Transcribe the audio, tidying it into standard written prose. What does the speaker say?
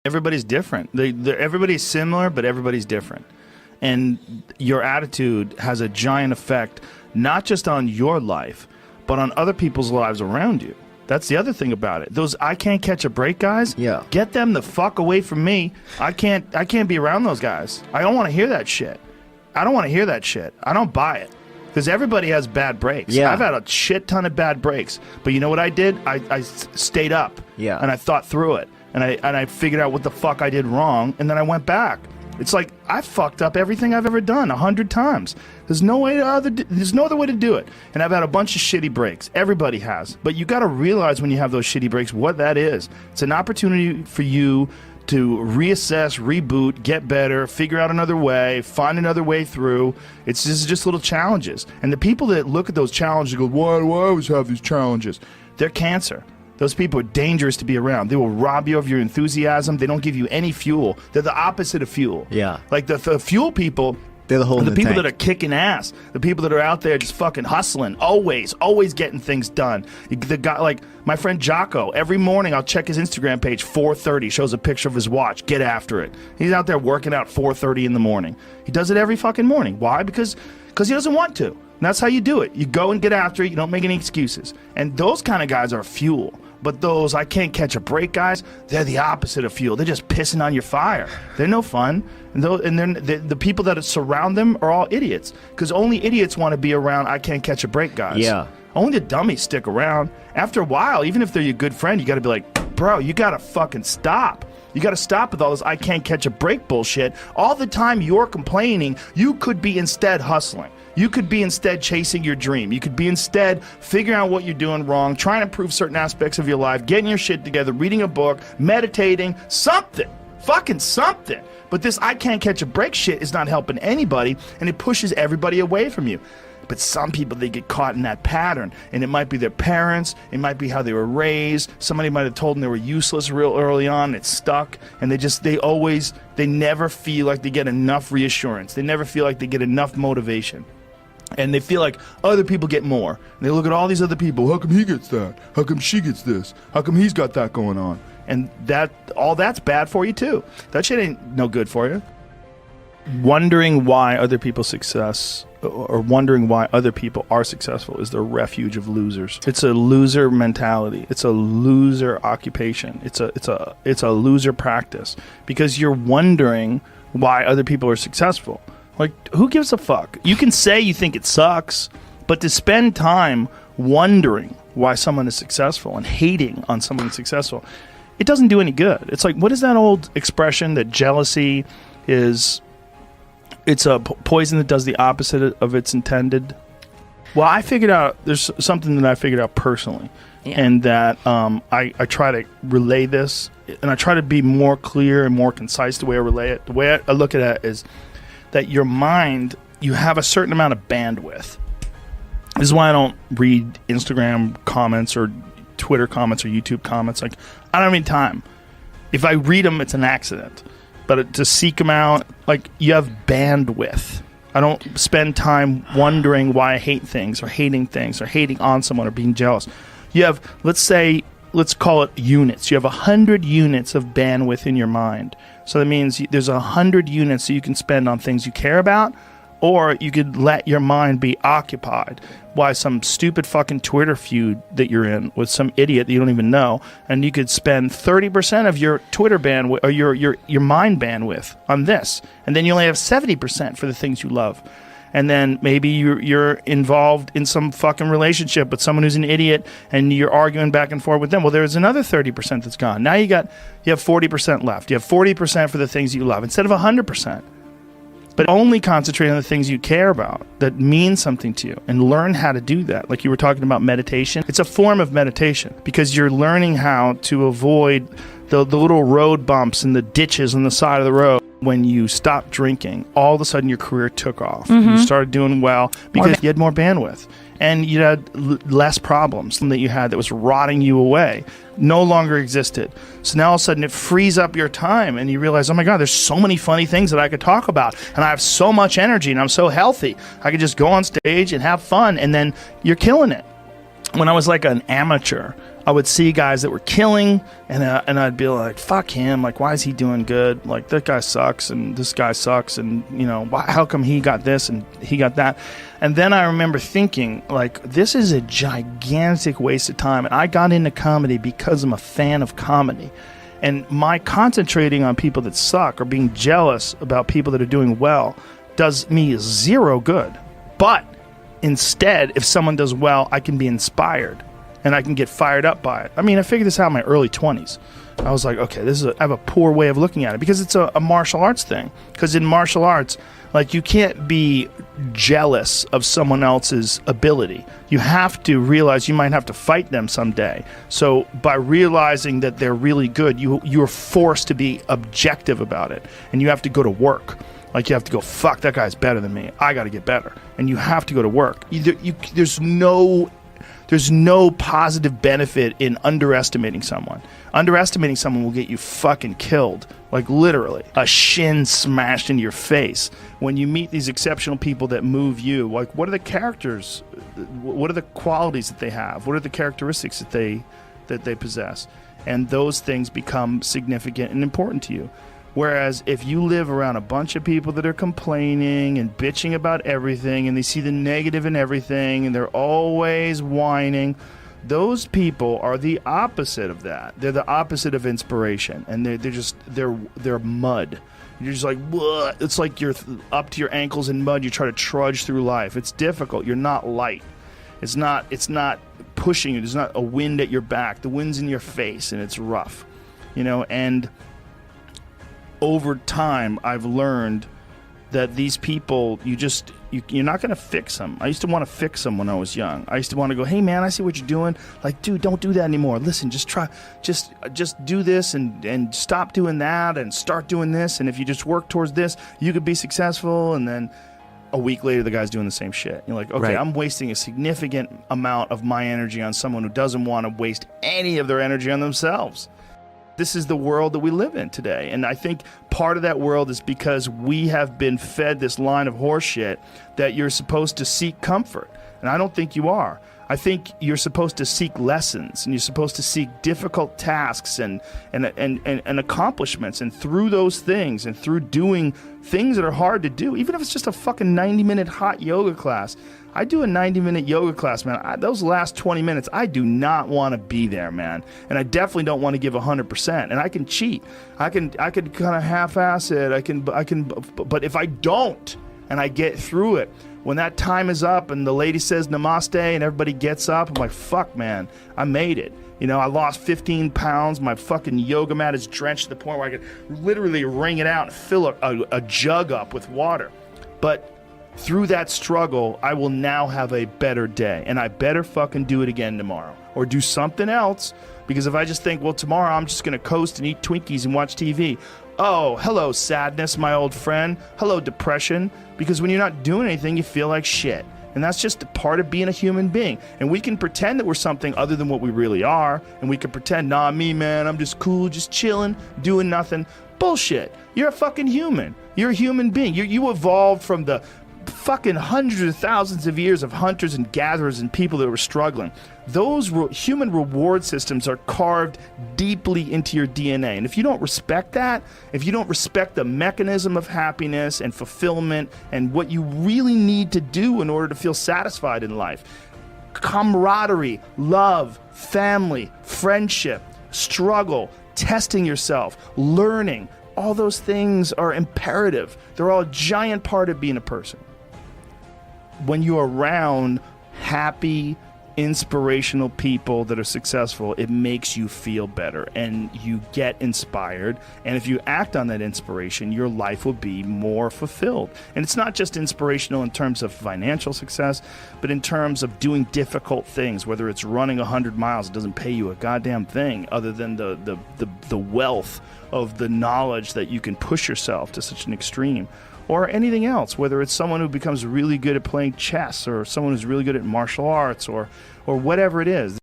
Everybody's different. Everybody's similar, but everybody's different. And your attitude has a giant effect, not just on your life, but on other people's lives around you. That's the other thing about it. Those I can't catch a break guys, get them the fuck away from me. I can't be around those guys. I don't want to hear that shit. I don't want to hear that shit. I don't buy it. Because everybody has bad breaks. I've had a shit ton of bad breaks. But you know what I did? I stayed up. And I thought through it. And I figured out what the fuck I did wrong, and then I went back. It's like I fucked up everything I've ever done 100 times. There's no other way to do it. And I've had a bunch of shitty breaks. Everybody has. But you got to realize when you have those shitty breaks what that is. It's an opportunity for you to reassess, reboot, get better, figure out another way, find another way through. It's just little challenges. And the people that look at those challenges and go, why do I always have these challenges? They're cancer. Those people are dangerous to be around. They will rob you of your enthusiasm. They don't give you any fuel. They're the opposite of fuel. Like the fuel people, they're the people that are kicking ass. The people that are out there just fucking hustling, always getting things done. The guy, like my friend Jocko, every morning I'll check his Instagram page, 4:30, shows a picture of his watch. Get after it. He's out there working out 4:30 in the morning. He does it every fucking morning. Why? Because he doesn't want to. And that's how you do it. You go and get after it. You don't make any excuses. And those kind of guys are fuel. But those I can't catch a break guys, they're the opposite of fuel. They're just pissing on your fire. They're no fun. And the people that surround them are all idiots. Because only idiots want to be around I can't catch a break guys. Only the dummies stick around. After a while, even if they're your good friend, you got to be like, bro, you got to fucking stop. You got to stop with all this I can't catch a break bullshit. All the time you're complaining, you could be instead hustling. You could be instead chasing your dream. You could be instead figuring out what you're doing wrong, trying to improve certain aspects of your life, getting your shit together, reading a book, meditating, something. Fucking something. But this I can't catch a break shit is not helping anybody, and it pushes everybody away from you. But some people, they get caught in that pattern, and it might be their parents, it might be how they were raised, somebody might have told them they were useless real early on, it's stuck, and they never feel like they get enough reassurance, they never feel like they get enough motivation. And they feel like other people get more. And they look at all these other people. How come he gets that? How come she gets this? How come he's got that going on? And that's bad for you too. That shit ain't no good for you. Wondering why other people's success or wondering why other people are successful is the refuge of losers. It's a loser mentality. It's a loser occupation. It's a loser practice because you're wondering why other people are successful. Like, who gives a fuck? You can say you think it sucks, but to spend time wondering why someone is successful and hating on someone who's successful, it doesn't do any good. It's like, what is that old expression that jealousy is, it's a poison that does the opposite of its intended? Well, I figured out, there's something that I figured out personally, and that I try to relay this, and I try to be more clear and more concise the way I relay it. The way I look at it is that your mind, you have a certain amount of bandwidth. This is why I don't read Instagram comments or Twitter comments or YouTube comments. Like, I don't have any time. If I read them, it's an accident. But to seek them out, like, you have bandwidth. I don't spend time wondering why I hate things or hating on someone or being jealous. You have, let's call it units. You have 100 units of bandwidth in your mind. So that means there's 100 units that you can spend on things you care about, or you could let your mind be occupied by some stupid fucking Twitter feud that you're in with some idiot that you don't even know, and you could spend 30% of your Twitter bandwidth or your mind bandwidth on this, and then you only have 70% for the things you love. And then maybe you're involved in some fucking relationship with someone who's an idiot and you're arguing back and forth with them. Well, there's another 30% that's gone. Now you have 40% left. You have 40% for the things you love instead of 100%. But only concentrate on the things you care about that mean something to you and learn how to do that. Like you were talking about meditation. It's a form of meditation because you're learning how to avoid the little road bumps and the ditches on the side of the road. When you stopped drinking, all of a sudden your career took off. You started doing well because you had more bandwidth. And you had less problems that you had that was rotting you away. No longer existed. So now all of a sudden it frees up your time and you realize, oh my God, there's so many funny things that I could talk about. And I have so much energy and I'm so healthy. I could just go on stage and have fun and then you're killing it. When I was like an amateur, I would see guys that were killing, and I'd be like, fuck him, like, why is he doing good? Like, that guy sucks, and this guy sucks, and, you know, how come he got this and he got that? And then I remember thinking, like, this is a gigantic waste of time. And I got into comedy because I'm a fan of comedy. And my concentrating on people that suck or being jealous about people that are doing well does me zero good. But instead, if someone does well, I can be inspired. And I can get fired up by it. I mean, I figured this out in my early 20s. I was like, okay, I have a poor way of looking at it because it's a martial arts thing. Because in martial arts, like, you can't be jealous of someone else's ability. You have to realize you might have to fight them someday. So by realizing that they're really good, you're forced to be objective about it. And you have to go to work. Like, you have to go, fuck, that guy's better than me. I got to get better. And you have to go to work. There's no positive benefit in underestimating someone. Underestimating someone will get you fucking killed. Like, literally. A shin smashed into your face. When you meet these exceptional people that move you, like, what are the characters? What are the qualities that they have? What are the characteristics that they possess? And those things become significant and important to you. Whereas if you live around a bunch of people that are complaining and bitching about everything, and they see the negative in everything, and they're always whining, those people are the opposite of that. They're the opposite of inspiration, and they're mud. You're just like, what? It's like you're up to your ankles in mud. You try to trudge through life. It's difficult. You're not light. It's not pushing you. There's not a wind at your back. The wind's in your face, and it's rough, you know. And over time, I've learned that these people, you're not going to fix them. I used to want to fix them when I was young. I used to want to go, hey man, I see what you're doing. Like, dude, don't do that anymore. Listen, just do this and stop doing that and start doing this. And if you just work towards this, you could be successful. And then a week later, the guy's doing the same shit. You're like, okay, right. I'm wasting a significant amount of my energy on someone who doesn't want to waste any of their energy on themselves. This is the world that we live in today. And I think part of that world is because we have been fed this line of horseshit that you're supposed to seek comfort. And I don't think you are. I think you're supposed to seek lessons, and you're supposed to seek difficult tasks and accomplishments. And through those things, and through doing things that are hard to do, even if it's just a fucking 90-minute hot yoga class. I do a 90-minute yoga class, man. Those last 20 minutes, I do not want to be there, man. And I definitely don't want to give 100%. And I can cheat. I can kind of half-ass it. But if I don't, and I get through it, when that time is up and the lady says namaste and everybody gets up, I'm like, fuck, man, I made it. You know, I lost 15 pounds. My fucking yoga mat is drenched to the point where I could literally wring it out and fill a jug up with water. But through that struggle, I will now have a better day. And I better fucking do it again tomorrow. Or do something else. Because if I just think, well, tomorrow I'm just going to coast and eat Twinkies and watch TV. Oh, hello, sadness, my old friend. Hello, depression. Because when you're not doing anything, you feel like shit. And that's just a part of being a human being. And we can pretend that we're something other than what we really are. And we can pretend, nah, me, man, I'm just cool, just chilling, doing nothing. Bullshit. You're a fucking human. You're a human being. You evolved from the fucking hundreds of thousands of years of hunters and gatherers and people that were struggling. Those human reward systems are carved deeply into your DNA. And if you don't respect that, if you don't respect the mechanism of happiness and fulfillment and what you really need to do in order to feel satisfied in life, camaraderie, love, family, friendship, struggle, testing yourself, learning, all those things are imperative. They're all a giant part of being a person. When you're around happy, inspirational people that are successful, it makes you feel better and you get inspired. And if you act on that inspiration, your life will be more fulfilled. And it's not just inspirational in terms of financial success, but in terms of doing difficult things, whether it's running 100 miles, it doesn't pay you a goddamn thing other than the wealth of the knowledge that you can push yourself to such an extreme. Or anything else, whether it's someone who becomes really good at playing chess or someone who's really good at martial arts or whatever it is.